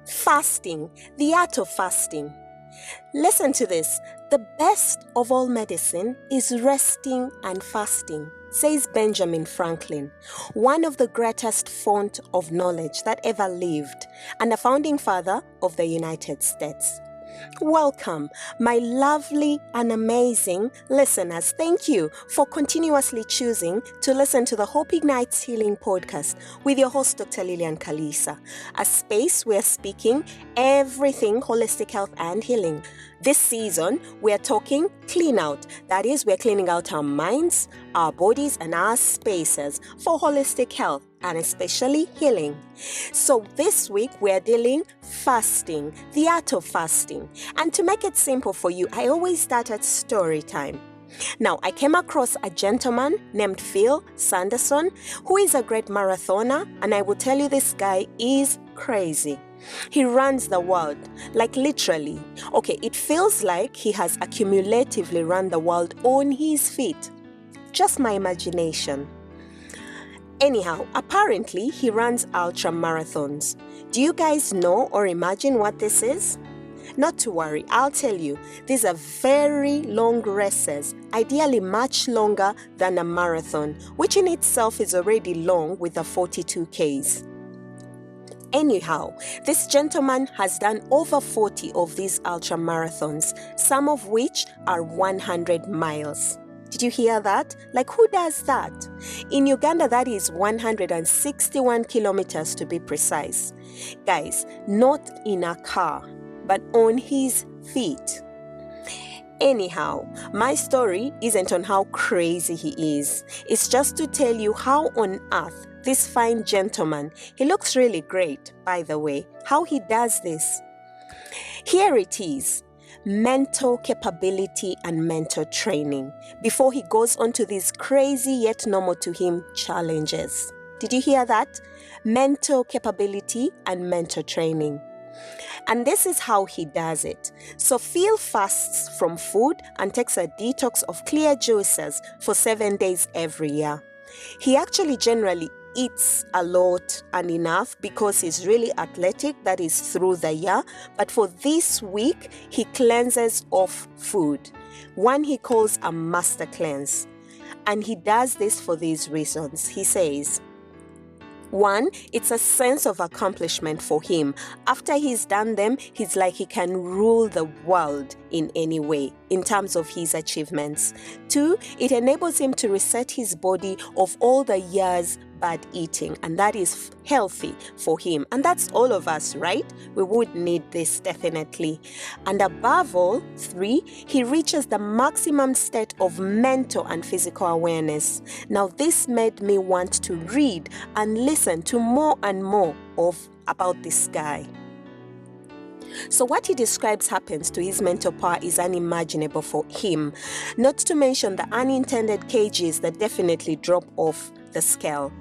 Fasting, the art of fasting. Listen to this. The best of all medicine is resting and fasting, says Benjamin Franklin, one of the greatest font of knowledge that ever lived and a founding father of the United States. Welcome, my lovely and amazing listeners. Thank you for continuously choosing to listen to the Hope Ignites Healing podcast with your host, Dr. Lilian Kalisa, a space where speaking everything holistic health and healing. This season, we are talking clean out. That is, we're cleaning out our minds, our bodies, and our spaces for holistic health and especially healing. So this week, we're dealing fasting, the art of fasting. And to make it simple for you, I always start at story time. Now, I came across a gentleman named Phil Sanderson, who is a great marathoner, and I will tell you this guy is crazy. He runs the world, like literally. Okay, it feels like he has accumulatively run the world on his feet. Just my imagination. Anyhow, apparently he runs ultra marathons. Do you guys know or imagine what this is? Not to worry, I'll tell you. These are very long races, ideally much longer than a marathon, which in itself is already long with the 42 Ks. Anyhow, this gentleman has done over 40 of these ultra marathons, some of which are 100 miles. Did you hear that? Like, who does that? In Uganda, that is 161 kilometers to be precise. Guys, not in a car, but on his feet. Anyhow, my story isn't on how crazy he is. It's just to tell you how on earth this fine gentleman, he looks really great, by the way, how he does this. Here it is. Mental capability and mental training before he goes on to these crazy yet normal to him challenges. Did you hear that? Mental capability and mental training. And this is how he does it. So Phil fasts from food and takes a detox of clear juices for 7 days every year. He actually generally eats a lot and enough because he's really athletic, that is through the year. But for this week, he cleanses off food, one he calls a master cleanse. And he does this for these reasons. He says, 1, it's a sense of accomplishment for him. After he's done them, he's like he can rule the world in any way in terms of his achievements. 2, it enables him to reset his body of all the years bad eating, and that is healthy for him. And that's all of us, right? We would need this definitely. And above all, 3, he reaches the maximum state of mental and physical awareness. Now, this made me want to read and listen to more and more about this guy. So what he describes happens to his mental power is unimaginable for him, not to mention the unintended kgs that definitely drop off the scale.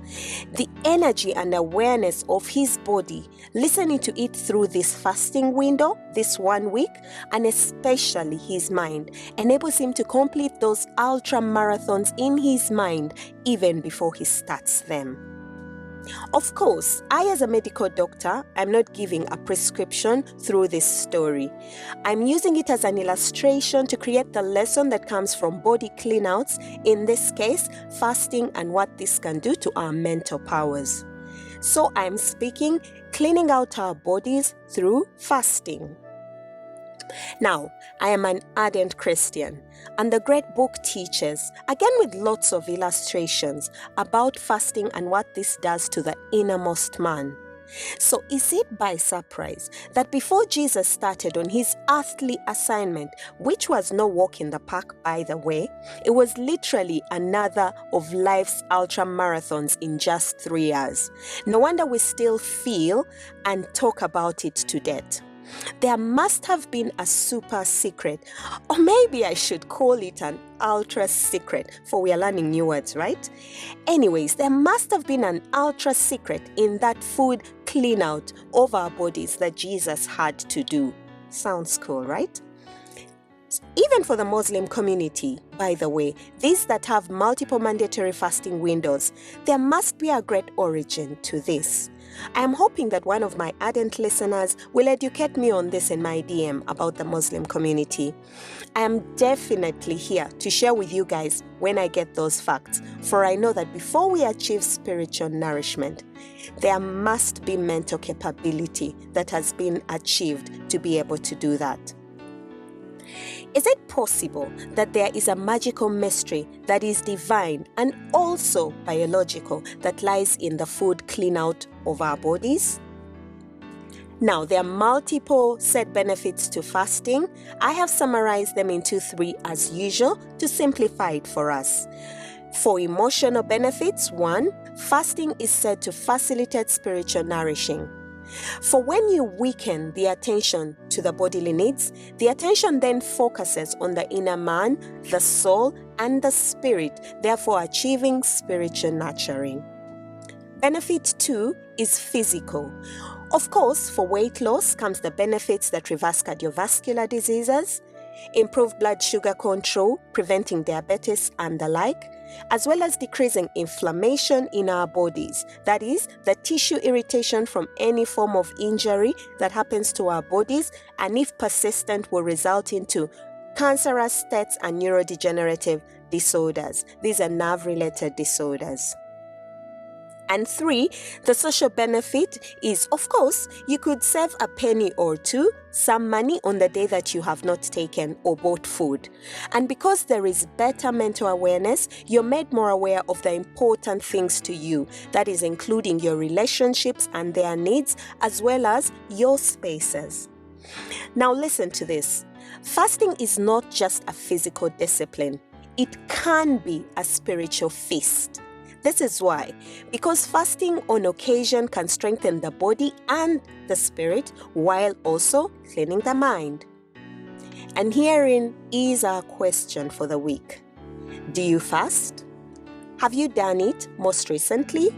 The energy and awareness of his body, listening to it through this fasting window, this 1 week, and especially his mind, enables him to complete those ultra marathons in his mind even before he starts them. Of course, I as a medical doctor, I'm not giving a prescription through this story. I'm using it as an illustration to create the lesson that comes from body cleanouts, in this case, fasting and what this can do to our mental powers. So I'm speaking cleaning out our bodies through fasting. Now, I am an ardent Christian, and the great book teaches, again with lots of illustrations, about fasting and what this does to the innermost man. So is it by surprise that before Jesus started on his earthly assignment, which was no walk in the park, by the way, it was literally another of life's ultra marathons in just 3 years. No wonder we still feel and talk about it to death. There must have been a super secret, or maybe I should call it an ultra secret, for we are learning new words, right? Anyways, there must have been an ultra secret in that food clean out of our bodies that Jesus had to do. Sounds cool, right? Even for the Muslim community, by the way, these that have multiple mandatory fasting windows, there must be a great origin to this. I am hoping that one of my ardent listeners will educate me on this in my DM about the Muslim community. I am definitely here to share with you guys when I get those facts, for I know that before we achieve spiritual nourishment, there must be mental capability that has been achieved to be able to do that. Is it possible that there is a magical mystery that is divine and also biological that lies in the food clean out of our bodies? Now, there are multiple said benefits to fasting. I have summarized them into 3 as usual to simplify it for us. For emotional benefits, 1, fasting is said to facilitate spiritual nourishing. For when you weaken the attention to the bodily needs, the attention then focuses on the inner man, the soul, and the spirit, therefore achieving spiritual nurturing. Benefit 2 is physical. Of course, for weight loss comes the benefits that reverse cardiovascular diseases, improve blood sugar control, preventing diabetes and the like, as well as decreasing inflammation in our bodies. That is, the tissue irritation from any form of injury that happens to our bodies, and if persistent will result into cancerous states and neurodegenerative disorders. These are nerve-related disorders. And 3, the social benefit is, of course, you could save a penny or 2, some money on the day that you have not taken or bought food. And because there is better mental awareness, you're made more aware of the important things to you, that is including your relationships and their needs, as well as your spaces. Now listen to this. Fasting is not just a physical discipline. It can be a spiritual feast. This is why, because fasting on occasion can strengthen the body and the spirit while also cleaning the mind. And herein is our question for the week. Do you fast? Have you done it most recently?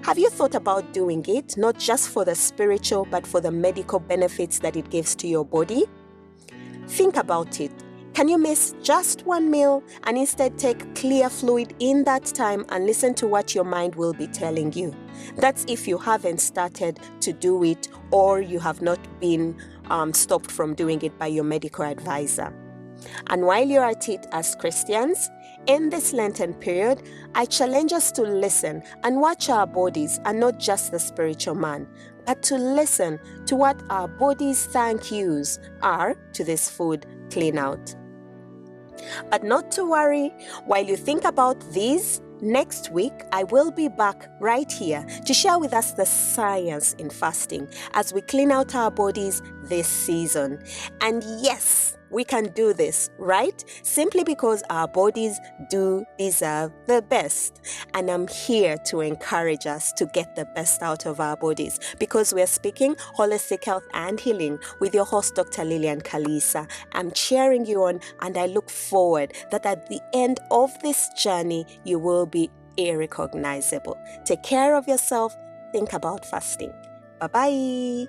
Have you thought about doing it not just for the spiritual but for the medical benefits that it gives to your body? Think about it. Can you miss just one meal and instead take clear fluid in that time and listen to what your mind will be telling you? That's if you haven't started to do it or you have not been stopped from doing it by your medical advisor. And while you're at it as Christians, in this Lenten period, I challenge us to listen and watch our bodies and not just the spiritual man, but to listen to what our bodies' thank yous are to this food clean out. But not to worry, while you think about these, next week I will be back right here to share with us the science in fasting as we clean out our bodies this season. And yes, we can do this, right? Simply because our bodies do deserve the best. And I'm here to encourage us to get the best out of our bodies because we're speaking holistic health and healing with your host, Dr. Lillian Kalisa. I'm cheering you on and I look forward that at the end of this journey, you will be irrecognizable. Take care of yourself. Think about fasting. Bye-bye.